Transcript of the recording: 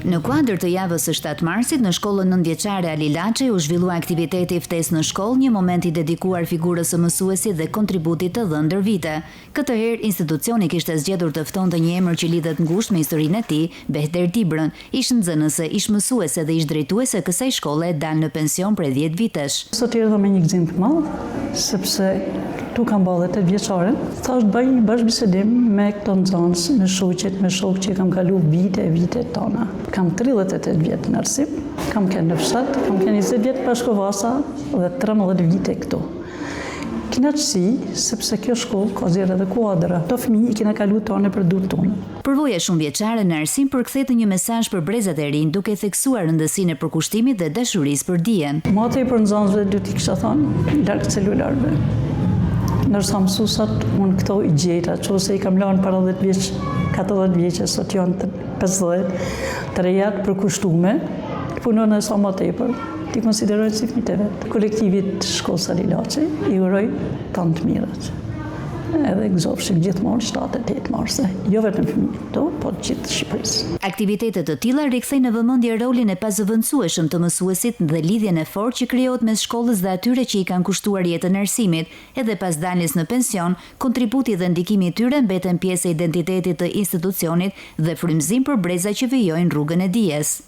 Në kuadër të javës së 7 marsit, në shkollën 9-vjeçare Ali Laçi u zhvillua aktiviteti Ftesë në shkollë, një moment i dedikuar figurës së mësuesit dhe kontributit të dhënë ndër vite. Këtë herë, institucioni kishte zgjedhur të ftonte një emër që lidhet ngushtë me historinë e tij, Behter Tibrën, ish nxënëse, ish mësuese dhe ish drejtuese kësaj shkolle dalë në pension prej 10 vitesh. Sot erdha me një gëzim të madh, sepse tu kam bërë 8 vjeçare. Thash bëj një bashkëbisedim me këto nxënës, me shokë që kam kalu vite tona. Kam 38 vjet në arsim, kam qenë në fshat, kam qenë 20 vjet Bashkovasa dhe 13 vite këtu. Kënaqësi, sepse kjo shkollë ka zgjedhur edhe kuadra. Këto fëmijë i kena kalu tonë për dur tonë. Përvoja shumë vjeçare në arsim përkthete një mesazh për brezat e rinj, duke theksuar rëndësinë e përkushtimit dhe dashurisë për dijen. Mate për nxënësve do t'i kisha thënë larg celularëve. Ndërsa mësuesat unë këto i gjeta, qose i kam lënë para 10 vjeç, 14 vjeçë, sot janë 50, të rejat përkushtume, punojnë sa më tepër, ti konsiderojnë si fëmijët e vet. Kolektivit shkollës Ali Laçi i uroj tantë të mirat. Edhe gëzofshim gjithmonë 7-8 marse, jo vetëm fëmijët këtu, po të gjithë Shqipërisë. Aktivitetet të tilla rikthejnë në vëmendje rolin e pazëvendësueshëm të mësuesit dhe lidhjen e fortë që krijohet mes shkollës dhe atyre që i kanë kushtuar jetën e arsimit. Edhe pas daljes në pension, kontributi dhe ndikimi i tyre mbeten pjesë e identitetit të institucionit dhe frymëzim për breza që vijojnë rrugën e dijes.